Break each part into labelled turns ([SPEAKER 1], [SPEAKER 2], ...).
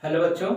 [SPEAKER 1] Hello बच्चों,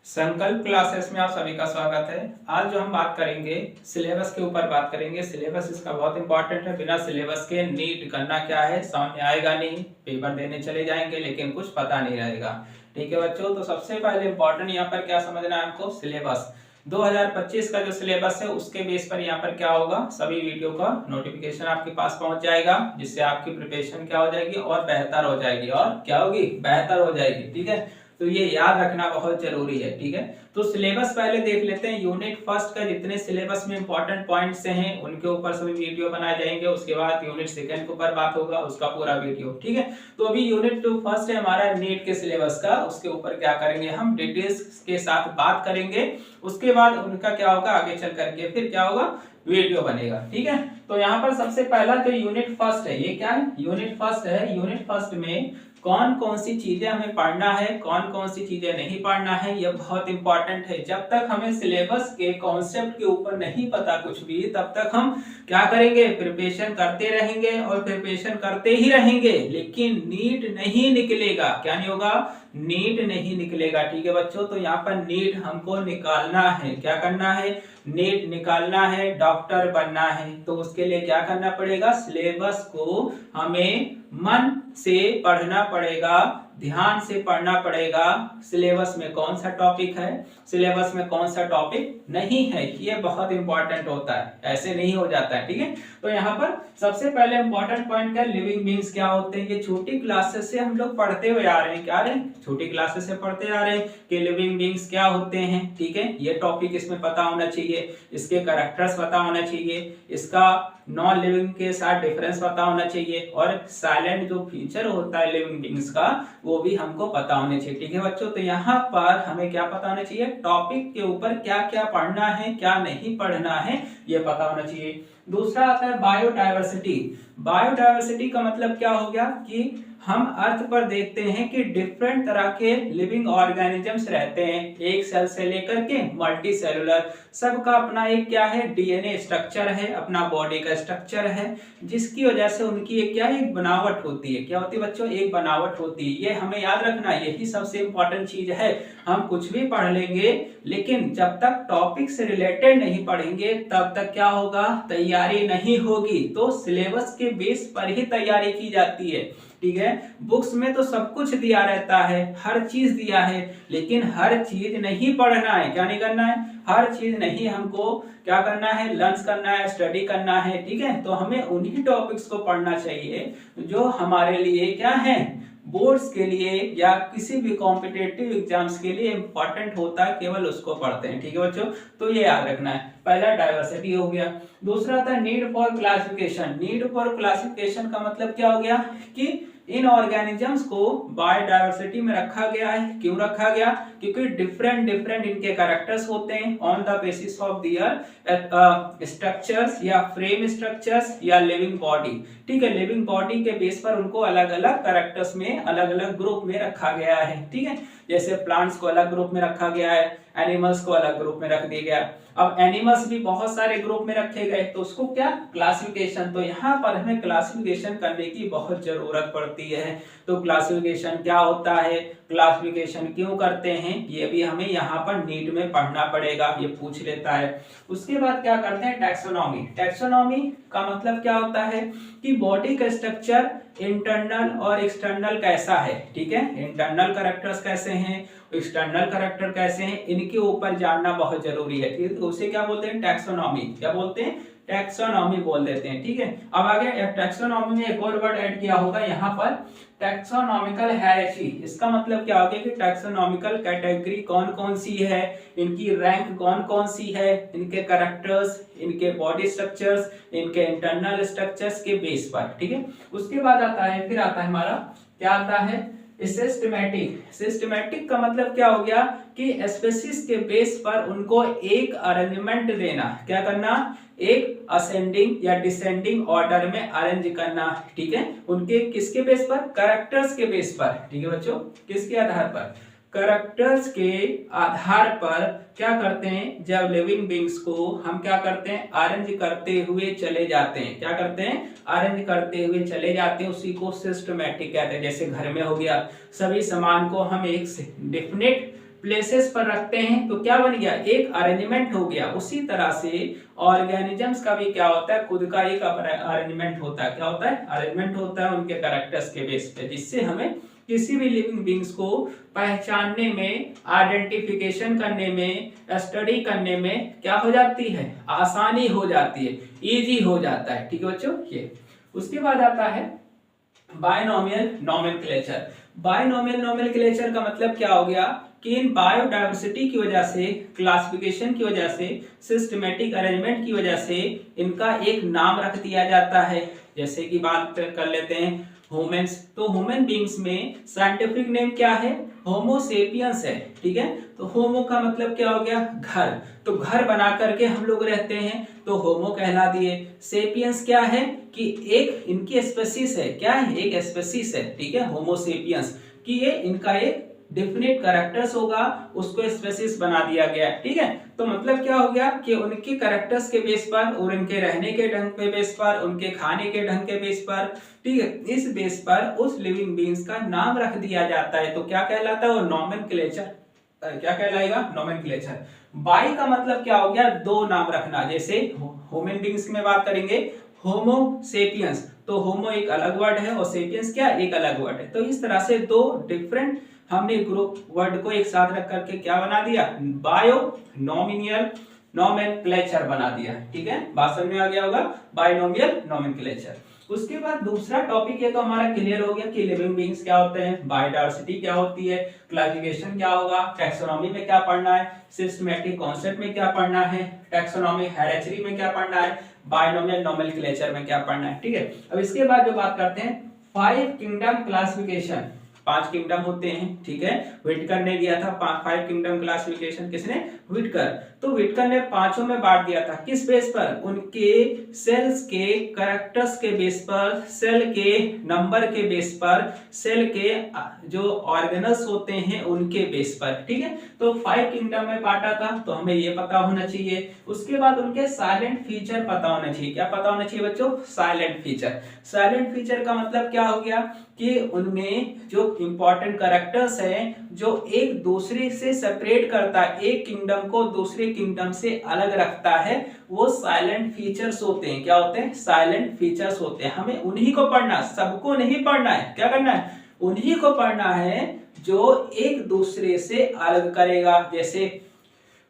[SPEAKER 1] संकल्प classes में आप सभी का स्वागत है। आज जो हम बात करेंगे सिलेबस के ऊपर बात करेंगे। सिलेबस इसका बहुत इंपॉर्टेंट है। बिना सिलेबस के नीट करना क्या है समझ में आएगा नहीं। पेपर देने चले जाएंगे लेकिन कुछ पता नहीं रहेगा। ठीक है बच्चों, तो सबसे पहले इंपॉर्टेंट यहाँ पर क्या समझना है आपको, सिलेबस 2025 का जो सिलेबस है उसके बेस पर यहाँ पर क्या होगा, सभी वीडियो का नोटिफिकेशन आपके पास पहुंच जाएगा, जिससे आपकी प्रिपरेशन क्या हो जाएगी और बेहतर हो जाएगी। और क्या होगी, बेहतर हो जाएगी। ठीक है, तो ये याद रखना बहुत जरूरी है। ठीक है, तो सिलेबस पहले देख लेते हैं। यूनिट फर्स्ट का जितने सिलेबस में इंपॉर्टेंट पॉइंट्स हैं उनके ऊपर सभी वीडियो बनाए जाएंगे। उसके बाद यूनिट सेकंड के ऊपर बात होगा, उसका पूरा वीडियो। ठीक है, तो अभी यूनिट टू फर्स्ट है हमारा नीट के सिलेबस का, उसके ऊपर क्या करेंगे हम डिटेल्स के साथ बात करेंगे। उसके बाद उनका क्या होगा, आगे चल करके फिर क्या होगा, वीडियो बनेगा। ठीक है, तो यहाँ पर सबसे पहला जो यूनिट फर्स्ट है, ये क्या है, यूनिट फर्स्ट है। यूनिट फर्स्ट में कौन कौन सी चीजें हमें पढ़ना है, कौन कौन सी चीजें नहीं पढ़ना है, ये बहुत इंपॉर्टेंट है। जब तक हमें सिलेबस के कॉन्सेप्ट के ऊपर नहीं पता कुछ भी, तब तक हम क्या करेंगे, प्रिपरेशन करते रहेंगे और प्रिपरेशन करते ही रहेंगे, लेकिन नीट नहीं निकलेगा। क्या नहीं होगा, नीट नहीं निकलेगा। ठीक है बच्चों, तो यहाँ पर नीट हमको निकालना है। क्या करना है, नीट निकालना है, डॉक्टर बनना है। तो उसके लिए क्या करना पड़ेगा, सिलेबस को हमें मन से पढ़ना पड़ेगा, ध्यान से पढ़ना पड़ेगा। सिलेबस में कौन सा टॉपिक है, सिलेबस में कौन सा टॉपिक नहीं है, ये बहुत इंपॉर्टेंट होता है, ऐसे नहीं हो जाता है। ठीक है, तो यहाँ पर सबसे पहले इंपॉर्टेंट पॉइंट क्या, लिविंग बीइंग्स क्या होते हैं। ये छोटी क्लासेस से हम लोग पढ़ते हुए आ रहे हैं, क्या रहे हैं, छोटी क्लासेस से पढ़ते आ रहे हैं कि लिविंग बीइंग्स क्या होते हैं। ठीक है, ये टॉपिक इसमें पता होना चाहिए, इसके कैरेक्टर्स पता होना चाहिए, इसका नॉन लिविंग के साथ डिफरेंस पता होना चाहिए, और साइलेंट जो फीचर होता है लिविंग बीइंग्स का वो भी हमको पता होने चाहिए। ठीक है बच्चों, तो यहाँ पर हमें क्या पता होना चाहिए, टॉपिक के ऊपर क्या क्या पढ़ना है, क्या नहीं पढ़ना है, ये पता होना चाहिए। दूसरा आता है बायोडायवर्सिटी। बायोडायवर्सिटी का मतलब क्या हो गया कि हम अर्थ पर देखते हैं कि डिफरेंट तरह के लिविंग ऑर्गेनिजम्स रहते हैं, एक सेल से लेकर के मल्टी सेलुलर। सबका अपना एक क्या है, डीएनए स्ट्रक्चर है, अपना बॉडी का स्ट्रक्चर है, जिसकी वजह से उनकी एक क्या है, एक बनावट होती है। क्या होती है बच्चों, एक बनावट होती है। ये हमें याद रखना, यही सबसे इंपॉर्टेंट चीज है। हम कुछ भी पढ़ लेंगे लेकिन जब तक टॉपिक से रिलेटेड नहीं पढ़ेंगे तब तक क्या होगा, तैयारी नहीं होगी। तो सिलेबस के बेस पर ही तैयारी की जाती है। ठीक है, बुक्स में तो सब कुछ दिया रहता है, हर चीज दिया है, लेकिन हर चीज नहीं पढ़ना है। क्या नहीं करना है, हर चीज नहीं हमको क्या करना है, लर्न करना है, स्टडी करना है। ठीक है, तो हमें उन्हीं टॉपिक्स को पढ़ना चाहिए जो हमारे लिए क्या है, बोर्ड्स के लिए या किसी भी कॉम्पिटेटिव एग्जाम्स के लिए इंपॉर्टेंट होता है, केवल उसको पढ़ते हैं। ठीक है बच्चों, तो ये याद रखना है। पहला डाइवर्सिटी हो गया। दूसरा था need for classification. Need for classification का मतलब क्या हो गया कि इन ऑर्गेनिजम्स को बायोडायवर्सिटी में रखा गया है। क्यों रखा गया, क्योंकि डिफरेंट डिफरेंट इनके कैरेक्टर्स होते हैं on the basis of their structures या फ्रेम स्ट्रक्चर्स या लिविंग बॉडी। ठीक है, लिविंग बॉडी के बेस पर उनको अलग अलग कैरेक्टर्स में अलग अलग ग्रुप में रखा गया है। ठीक है, जैसे प्लांट्स को अलग ग्रुप में रखा गया है, एनिमल्स को अलग ग्रुप में रख दिया गया। अब एनिमल्स भी बहुत सारे ग्रुप में रखे गए, तो उसको क्या, क्लासिफिकेशन। तो यहाँ पर हमें क्लासिफिकेशन करने की बहुत जरूरत पड़ती है। तो क्लासिफिकेशन क्या होता है, क्लासिफिकेशन क्यों करते हैं, ये भी हमें यहाँ पर नीट में पढ़ना पड़ेगा, ये पूछ लेता है। उसके बाद क्या करते हैं, टैक्सोनॉमी। टैक्सोनॉमी का मतलब क्या होता है कि बॉडी का स्ट्रक्चर इंटरनल और एक्सटर्नल कैसा है। ठीक है, इंटरनल कैरेक्टर्स कैसे हैं, एक्सटर्नल कैरेक्टर कैसे हैं, इनके ऊपर जानना बहुत जरूरी है। ठीक है, तो उसे क्या बोलते हैं, टैक्सोनॉमी। क्या बोलते हैं, टैक्सोनॉमी बोल देते हैं। ठीक है, अब आगे टैक्सोनॉमी में एक और वर्ड ऐड किया होगा यहाँ पर, टैक्सोनॉमिकल हायरार्की। इसका मतलब क्या हो गया कि टैक्सोनॉमिकल कैटेगरी कौन कौन सी है, इनकी रैंक कौन कौन सी है, इनके कैरेक्टर्स, इनके बॉडी स्ट्रक्चर्स, इनके इंटरनल स्ट्रक्चर्स के बेस पर। ठीक है, उसके बाद आता है, फिर आता है हमारा क्या आता है, सिस्टमैटिक। सिस्टमैटिक का मतलब क्या हो गया कि स्पीशीज के बेस पर उनको एक अरेंजमेंट देना। क्या करना, एक असेंडिंग या डिसेंडिंग ऑर्डर में अरेंज करना। ठीक है, उनके किसके बेस पर, कैरेक्टर्स के बेस पर। ठीक है बच्चों, किसके आधार पर, करैक्टर्स के आधार पर क्या करते हैं, जब लिविंग बींग्स को हम क्या करते हैं, अरेंज करते हुए चले जाते हैं। क्या करते हैं, अरेंज करते हुए चले जाते हैं, उसी को सिस्टमैटिक कहते हैं। जैसे घर में हो गया, सभी सामान को हम एक डेफिनेट प्लेसेस पर रखते हैं तो क्या बन गया, एक अरेंजमेंट हो गया। उसी तरह से ऑर्गेनिजम्स का भी क्या होता है, खुद का एक अरेंजमेंट होता है। क्या होता है, अरेंजमेंट होता है उनके कैरेक्टर्स के बेस पे, जिससे हमें किसी भी लिविंग बींग्स को पहचानने में, आइडेंटिफिकेशन करने में, स्टडी करने में क्या हो जाती है, आसानी हो जाती है, इजी हो जाता है। ठीक है बच्चों, ये उसके बाद आता है बायनोमियल नोमेनक्लेचर। बायनोमियल नोमेनक्लेचर का मतलब क्या हो गया कि इन बायोडायवर्सिटी की वजह से, क्लासिफिकेशन की वजह से, सिस्टमेटिक अरेंजमेंट की वजह से इनका एक नाम रख दिया जाता है। जैसे कि बात कर लेते हैं ह्यूमंस, तो ह्यूमन बींग्स में साइंटिफिक नेम क्या है, होमो सेपियंस है। ठीक है, तो होमो का मतलब क्या हो गया, घर, तो घर बना करके हम लोग रहते हैं तो होमो कहला दिए। सेपियंस क्या है कि एक इनकी स्पेसीज है, क्या है, एक स्पेसीज है। ठीक है, होमो सेपियंस कि ये इनका एक डेफिनेट कैरेक्टर्स होगा, उसको स्पेसीज बना दिया गया। ठीक है, तो मतलब क्या हो गया कि उनके कैरेक्टर्स के बेस पर और उनके रहने के ढंग के बेस पर, उनके खाने के ढंग के बेस पर, ठीक है, इस बेस पर उस लिविंग बींग्स का नाम रख दिया जाता है। तो क्या कहलाता है वो, नोमेनक्लेचर। क्या कहलाएगा, नोमेनक्लेचर। बाई का मतलब क्या हो गया, दो नाम रखना। जैसे ह्यूमन बींग्स में बात करेंगे होमो सेपियंस, तो होमो एक अलग वर्ड है और सेपियंस क्या एक अलग वर्ड है। तो इस तरह से दो डिफरेंट हमने ग्रुप वर्ड को एक साथ रख करके क्या बना दिया, बायो नोमिनियल नोमेनक्लेचर बना दिया। ठीक है, बात समझ में आ गया होगा, बायनोमियल नोमेनक्लेचर। उसके बाद दूसरा टॉपिक ये तो हमारा क्लियर हो गया कि लिविंग बींग्स क्या होते हैं, बायोडायवर्सिटी क्या होती है, क्लासिफिकेशन क्या होगा, टैक्सोनॉमी में क्या पढ़ना है, सिस्टमैटिक कॉन्सेप्ट में क्या पढ़ना है, टैक्सोनॉमी हेरेडिटरी में क्या पढ़ना है, बायनोमियल नोमेनक्लेचर में क्या पढ़ना है। ठीक है, अब इसके बाद जो बात करते हैं 5 किंगडम क्लासिफिकेशन। 5 किंगडम होते हैं। ठीक है, व्हिटकर ने दिया था 5 किंगडम क्लासिफिकेशन, किसने, व्हिटकर। तो व्हिटकर ने पांचों में बांट दिया था, किस बेस पर, उनके सेल्स के कैरेक्टर्स के बेस पर, सेल के नंबर के बेस पर, सेल के जो ऑर्गेनल्स होते हैं उनके बेस पर। ठीक है, तो 5 किंगडम में बांटा था, तो हमें ये पता होना चाहिए। उसके बाद उनके साइलेंट फीचर पता होना चाहिए। क्या पता होना चाहिए बच्चों, साइलेंट फीचर। साइलेंट फीचर का मतलब क्या हो गया कि उनमें जो इंपॉर्टेंट कैरेक्टर्स हैं जो एक दूसरे से सेपरेट करता है, एक किंगडम को दूसरे किंगडम से अलग रखता है, वो साइलेंट फीचर्स होते हैं। क्या होते हैं, साइलेंट फीचर्स होते हैं। हमें उन्हीं को पढ़ना, सबको नहीं पढ़ना है। क्या करना है, उन्हीं को पढ़ना है जो एक दूसरे से अलग करेगा। जैसे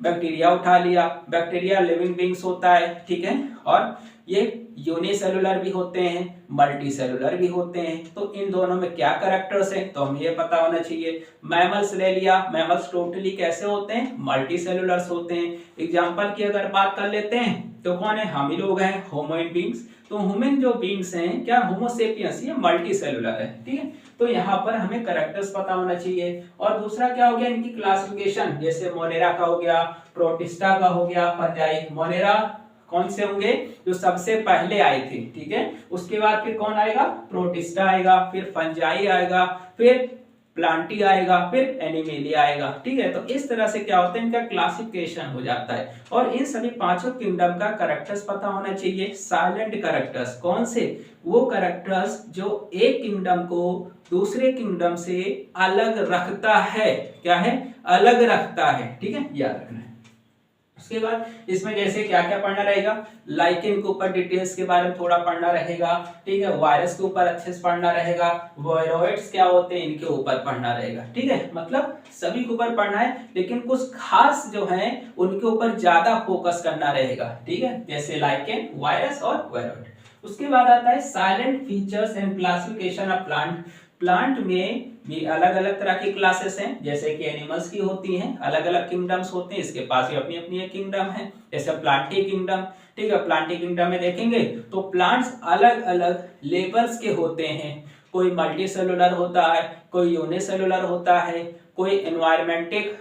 [SPEAKER 1] बैक्टीरिया उठा लिया, बैक्टीरिया लिविंग बींग्स होता है। ठीक है, और ये यूनिसेलुलर भी होते हैं, मल्टी सेलुलर भी होते हैं। तो इन दोनों में क्या कैरेक्टर्स हैं तो हमें ये पता होना चाहिए। मैमल्स ले लिया, मैमल्स टोटली कैसे होते हैं, मल्टी सेलुलर्स होते हैं। एग्जांपल की अगर बात कर लेते हैं तो कौन है, हम ही लोग हैं, होमोइन बींग्स। तो ह्यूमन जो बींग्स हैं, क्या होमो सेपियंस, ये मल्टी सेलुलर है। ठीक है, तो यहाँ पर हमें कैरेक्टर्स पता होना चाहिए। और दूसरा क्या हो गया, इनकी क्लासिफिकेशन। जैसे मोनेरा का हो गया, प्रोटिस्टा का हो गया, फंजाई। मोनेरा कौन से होंगे, जो सबसे पहले आई थी। ठीक है, उसके बाद फिर कौन आएगा, प्रोटिस्टा आएगा, फिर फंजाई आएगा, फिर प्लांटी आएगा, फिर एनिमेलिया आएगा। ठीक है, तो इस तरह से क्या होता है, इनका क्लासिफिकेशन हो जाता है। और इन सभी पांचों किंगडम का कैरेक्टर्स पता होना चाहिए। साइलेंट कैरेक्टर्स कौन से, वो कैरेक्टर्स जो एक किंगडम को दूसरे किंगडम से अलग रखता है। क्या है, अलग रखता है। ठीक है, याद रखना है। उसके बाद इसमें जैसे क्या क्या पढ़ना रहेगा, लाइकेन के ऊपर डिटेल्स के बारे में थोड़ा पढ़ना रहेगा। ठीक है, वायरस के ऊपर अच्छे से पढ़ना रहेगा, वायरोइड्स क्या होते हैं इनके ऊपर पढ़ना रहेगा। ठीक है, मतलब सभी के ऊपर पढ़ना है, लेकिन कुछ खास जो है उनके ऊपर ज्यादा फोकस करना रहेगा। ठीक है, जैसे लाइकेन, वायरस और वायरोइड। उसके बाद आता है salient features and classification of plant. Plant में भी अलग अलग तरह की क्लासेस हैं, जैसे कि एनिमल्स की होती हैं, अलग अलग किंगडम्स होते हैं, इसके पास भी अपनी अपनी एक किंगडम है। जैसे प्लांटी किंगडम। ठीक है, प्लांटी किंगडम में देखेंगे तो प्लांट्स अलग अलग लेवल्स के होते हैं। कोई मल्टी सेलुलर होता है, कोई यूनिसेलुलर होता है, कोई एनवायरमेंटिक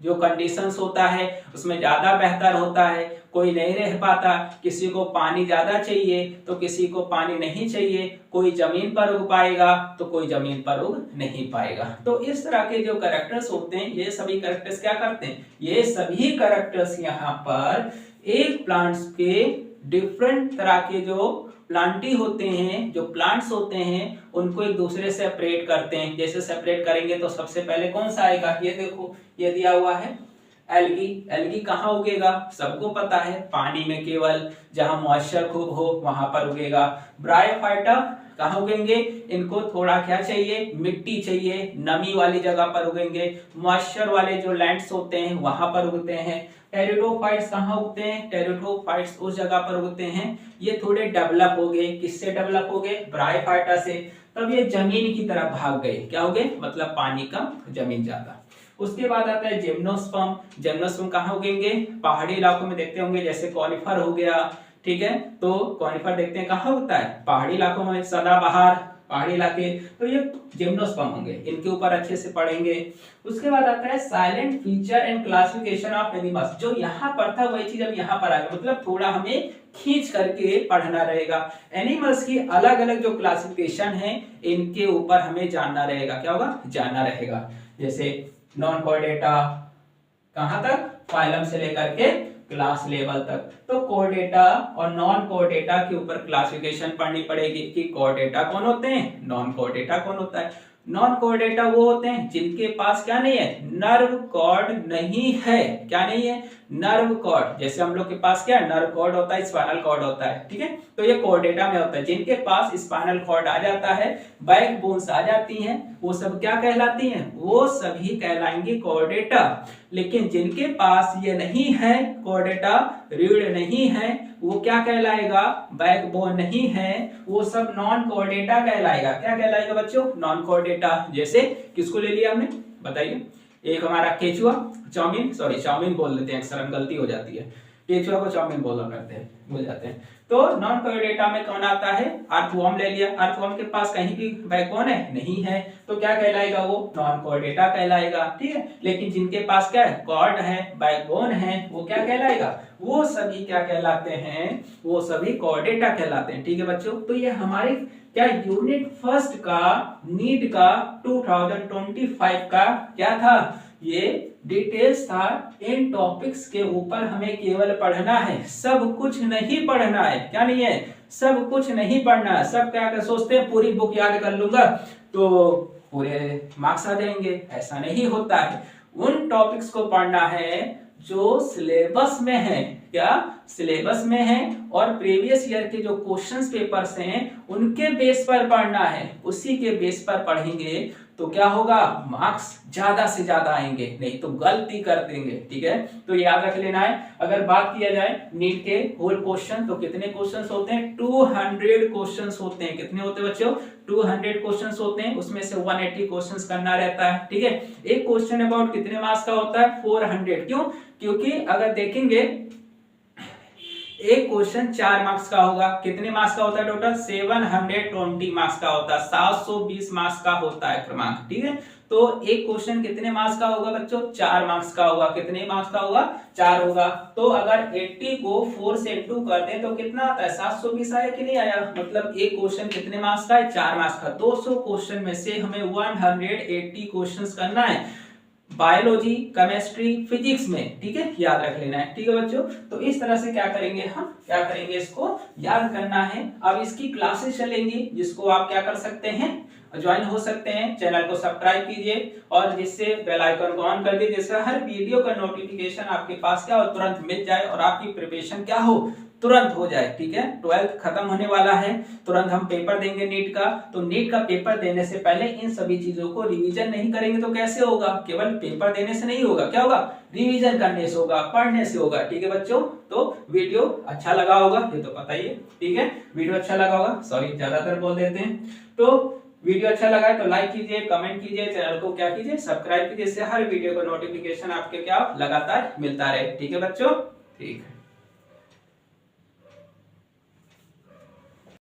[SPEAKER 1] जो कंडीशंस होता है उसमें ज्यादा बेहतर होता है, कोई नहीं रह पाता, किसी को पानी ज्यादा चाहिए तो किसी को पानी नहीं चाहिए, कोई जमीन पर उग पाएगा तो कोई जमीन पर उग नहीं पाएगा। तो इस तरह के जो कैरेक्टर्स होते हैं ये सभी कैरेक्टर्स क्या करते हैं, ये सभी कैरेक्टर्स यहाँ पर एक प्लांट्स के डिफरेंट तरह के जो प्लांटी होते हैं, जो प्लांट्स होते हैं उनको एक दूसरे से सेपरेट करते हैं। जैसे सेपरेट करेंगे तो सबसे पहले कौन सा आएगा, ये देखो ये दिया हुआ है एल्गी। एल्गी कहाँ उगेगा, सबको पता है पानी में, केवल जहां मॉइस्चर खूब हो वहां पर उगेगा। ब्रायोफाइटा कहाँ उगेंगे, इनको थोड़ा क्या चाहिए, मिट्टी चाहिए, नमी वाली जगह पर उगेंगे। मॉइस्चर वाले जो लैंड्स होते हैं वहां पर उगते हैं। टेरिडोफाइट्स कहाँ उगते हैं, टेरिडोफाइट्स उस जगह पर उगते हैं, ये थोड़े डेवलप हो गए। किससे डेवलप हो गए, ब्रायोफाइटा से। तब ये जमीन की तरफ भाग गए, क्या हो गए, मतलब पानी कम जमीन ज्यादा। उसके बाद आता है जिम्नोस्पर्म। जिम्नोस्पर्म कहाँ उगेंगे, पहाड़ी इलाकों में देखते होंगे, जैसे कॉनिफर हो गया, ठीक है। तो कॉनिफर देखते हैं कहाँ होता है, पहाड़ी इलाकों में, सदाबहार पहाड़ी इलाके, तो ये जिम्नोस्पर्म होंगे, इनके ऊपर अच्छे से पढ़ेंगे। उसके बाद आता है silent feature and classification of animals. जो यहाँ पर था वही चीज अब यहाँ पर आ गया, मतलब थोड़ा हमें खींच करके पढ़ना रहेगा। एनिमल्स की अलग अलग जो क्लासिफिकेशन है इनके ऊपर हमें जानना रहेगा, क्या होगा, जानना रहेगा। जैसे नॉन कॉर्डेटा कहां तक, फाइलम से लेकर के क्लास लेवल तक। तो कॉर्डेटा और नॉन कॉर्डेटा के ऊपर क्लासिफिकेशन पढ़नी पड़ेगी कि कॉर्डेटा कौन होते हैं, नॉन कॉर्डेटा कौन होता है। नॉन कॉर्डेटा वो होते हैं जिनके पास क्या नहीं है, नर्व कॉर्ड नहीं है। क्या नहीं है, नर्व कॉर्ड। जैसे हम लोग के पास क्या नर्व कॉर्ड होता है, स्पाइनल कॉर्ड होता है, ठीक है। तो ये कॉर्डेटा में होता है, जिनके पास स्पाइनल कॉर्ड आ जाता है, बैक बोन्स आ जाती हैं, वो सब क्या कहलाती हैं, वो सभी कहलाएंगी कॉर्डेटा। लेकिन जिनके पास ये नहीं है, कॉर्डेटा रीढ़ नहीं है, वो क्या कहलाएगा, बैकबोन नहीं है, वो सब नॉन कॉर्डेटा कहलाएगा। क्या कहलाएगा बच्चों, नॉन कॉर्डेटा। जैसे किसको ले लिया हमने, बताइए। एक हमारा केचुआ, चाउमीन, सॉरी चाउमीन बोल देते हैं, अक्सर गलती हो जाती है, केचुआ को चाउमीन बोला करते हैं, भूल जाते हैं। तो नॉन कॉर्डेटा में कौन आता है, अर्थवर्म ले लिया। अर्थवर्म के पास कहीं भी बैकबोन है, नहीं है, तो क्या कहलाएगा, वो नॉन कॉर्डेटा कहलाएगा, ठीक है। लेकिन जिनके पास क्या है, कॉर्ड है, बैकबोन है, वो क्या कहलाएगा, वो सभी क्या कहलाते हैं, वो सभी कॉर्डेटा कहलाते हैं, ठीक है बच्चों। तो ये हमारे क्या यूनिट फर्स्ट का नीट का 2025 का क्या था, ये डिटेल्स था। इन टॉपिक्स के ऊपर हमें केवल पढ़ना है, सब कुछ नहीं पढ़ना है। क्या नहीं है, सब कुछ नहीं पढ़ना है। सब क्या सोचते हैं पूरी बुक याद कर लूंगा तो पूरे मार्क्स आ जाएंगे, ऐसा नहीं होता है। उन टॉपिक्स को पढ़ना है जो सिलेबस में है, क्या सिलेबस में है, और प्रीवियस ईयर के जो क्वेश्चंस पेपर्स हैं उनके बेस पर पढ़ना है। उसी के बेस पर पढ़ेंगे तो क्या होगा, मार्क्स ज्यादा से ज्यादा आएंगे, नहीं तो गलती कर देंगे, ठीक है। तो याद रख लेना है। अगर बात किया जाए नीट के होल क्वेश्चन, तो कितने क्वेश्चंस होते हैं, 200 क्वेश्चंस होते हैं। कितने होते हैं बच्चों, 200 क्वेश्चंस होते हैं। उसमें से 180 क्वेश्चंस करना रहता है, ठीक है। एक क्वेश्चन अबाउट कितने मार्क्स का होता है, 400। क्यों, क्योंकि अगर देखेंगे एक क्वेश्चन 4 मार्क्स का होगा, कितने मार्क्स का होता है टोटल, 720 मार्क्स का होता है, 720 मार्क्स का होता है क्रमांक, ठीक है। तो एक क्वेश्चन कितने मार्क्स का होगा बच्चों, 4 मार्क्स का होगा। कितने मार्क्स का होगा, 4 होगा। तो अगर 80 को 4 से इंटू कर दें तो कितना आता है, 720 आया कि नहीं आया। मतलब एक क्वेश्चन कितने मार्क्स का है, 4 मार्क्स का। 200 क्वेश्चन में से हमें 180 क्वेश्चन करना है, बायोलॉजी, केमिस्ट्री, फिजिक्स में, ठीक है, याद रख लेना है, ठीक है बच्चों। तो इस तरह से क्या करेंगे हम, क्या करेंगे, इसको याद करना है। अब इसकी क्लासेस चलेंगी जिसको आप क्या कर सकते हैं, ज्वाइन हो सकते हैं। चैनल को सब्सक्राइब कीजिए और जिससे बेल आइकन को ऑन कर दीजिए, जिससे हर वीडियो का नोटिफिकेशन आपके पास क्या हो, तुरंत मिल जाए और आपकी प्रिपरेशन क्या हो, तुरंत हो जाए, ठीक है। 12th खत्म होने वाला है, तुरंत हम पेपर देंगे नीट का। तो नीट का पेपर देने से पहले इन सभी चीजों को रिवीजन नहीं करेंगे तो कैसे होगा, केवल पेपर देने से नहीं होगा, क्या होगा, रिवीजन करने से होगा, पढ़ने से होगा, ठीक है बच्चों। तो वीडियो अच्छा लगा होगा, ये तो पता ही है, ठीक है। वीडियो अच्छा लगा होगा, सॉरी ज्यादातर बोल देते हैं। तो वीडियो अच्छा लगा है तो लाइक कीजिए, कमेंट कीजिए, चैनल को क्या कीजिए, सब्सक्राइब कीजिए, इससे हर वीडियो का नोटिफिकेशन आपके क्या लगातार मिलता रहे, ठीक है बच्चों, ठीक है।